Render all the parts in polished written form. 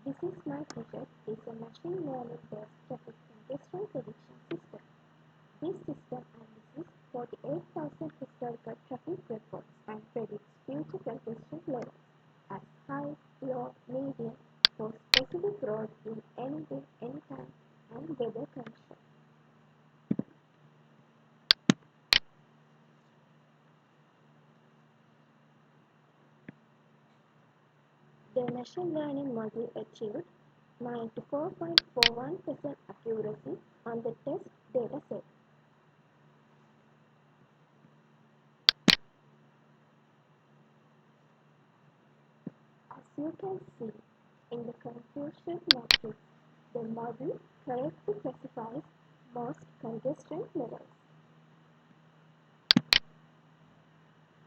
This is my project is a machine learning based traffic congestion prediction system. This system analyzes 48,000 historical traffic records and predicts future congestion levels as high, low, medium for specific roads in any day, anytime and weather conditions. The machine learning model achieved 94.41% accuracy on the test dataset. As you can see in the confusion matrix, the model correctly classifies most congestion levels.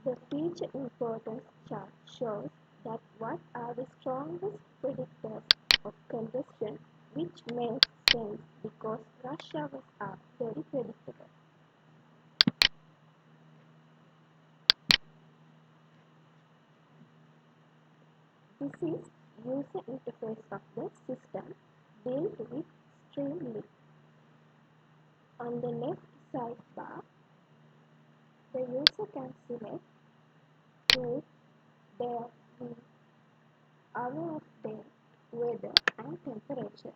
The feature importance chart shows that what are the strongest predictors of congestion, which makes sense because rush hours are very predictable. This is user interface of the system built with Streamlit. On the left sidebar, the user can select route, day, week, hour of day, weather, and temperature.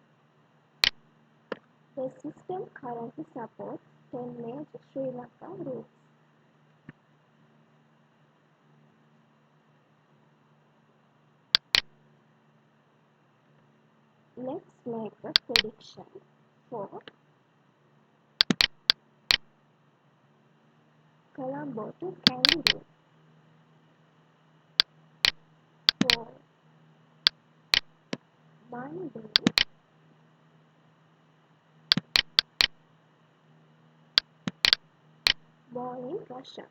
The system currently supports 10 major Sri Lanka routes. Let's make a prediction for Colombo to Kangaroo. For Monday, morning rush hour.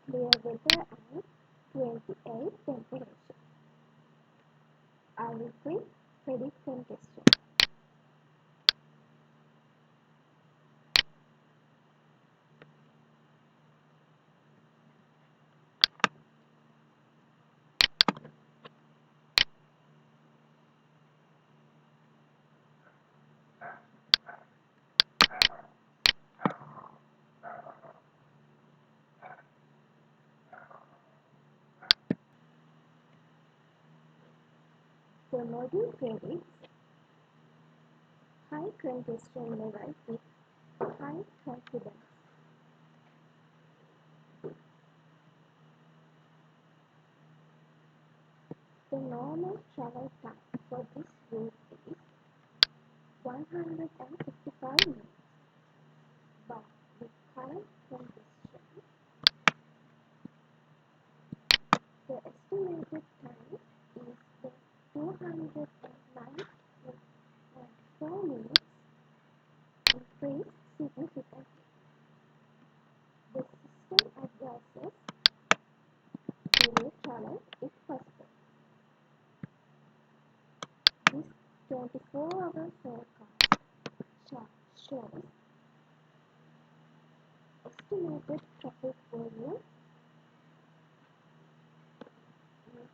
Clear weather and 28 temperature. I will predict congestion. The model predicts high congestion level with high confidence. The normal travel time for this route is 155 minutes, but with current congestion, the estimated time is 294 minutes, increased significantly. The system advises delay travel if possible. This 24-hour forecast chart shows estimated traffic volume in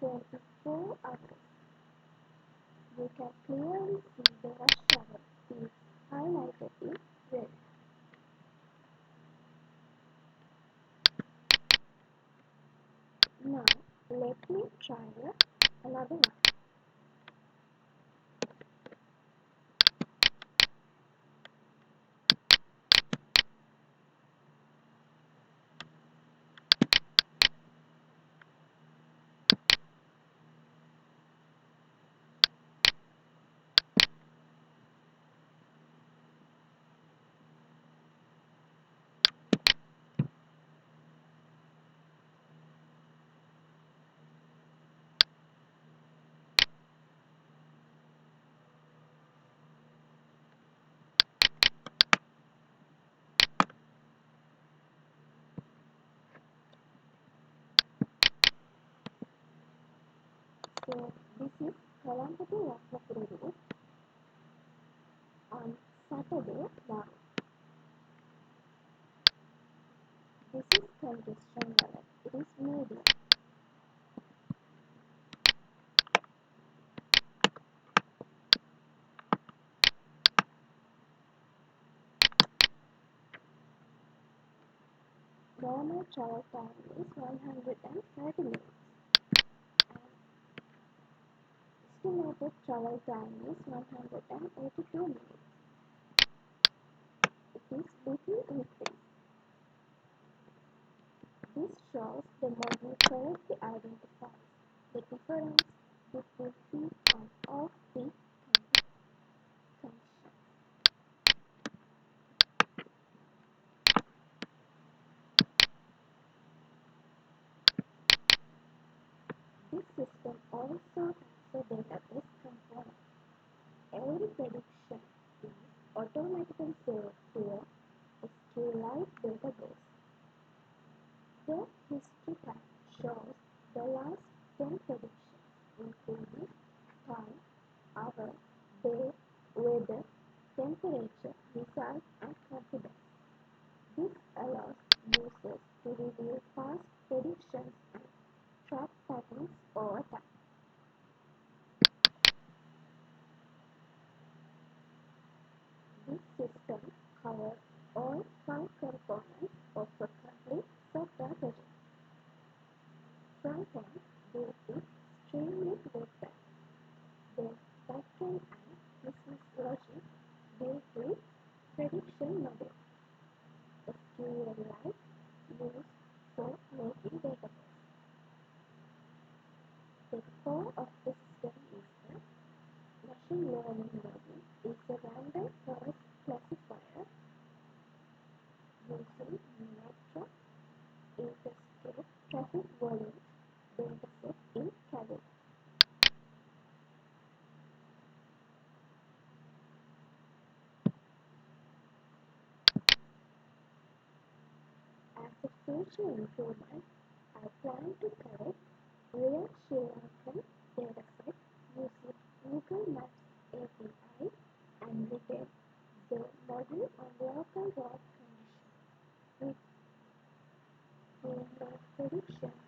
24 hours. You can clearly see the rush hour is highlighted in red. Now, let me try another one. So this is Kalika to Ranathunga route on Saturday morning. This is congestion level. It is medium. Normal travel time is 130 minutes. Estimated travel time is 182 minutes. It is little increase. This shows the model correctly identifies the difference between peak and off-peak conditions. This system also has a database component. Every prediction is automatically saved to a SQLite database. The history tab shows the last 10 predictions, including time, hour, day, weather, temperature, result, and confidence. This allows users to review past predictions and track patterns over time. This system covers all 5 components of a complete software project. Front-end deals with streaming data, then back-end and business logic deals with prediction models. SQLite used for making database. The core of the system is the machine learning model is a random forest classifier using metro interstate traffic volume dataset in Kalika. As a future improvement, I plan to collect real Sri Lankan dataset using Google Maps API and retain the model on local road conditions with make predictions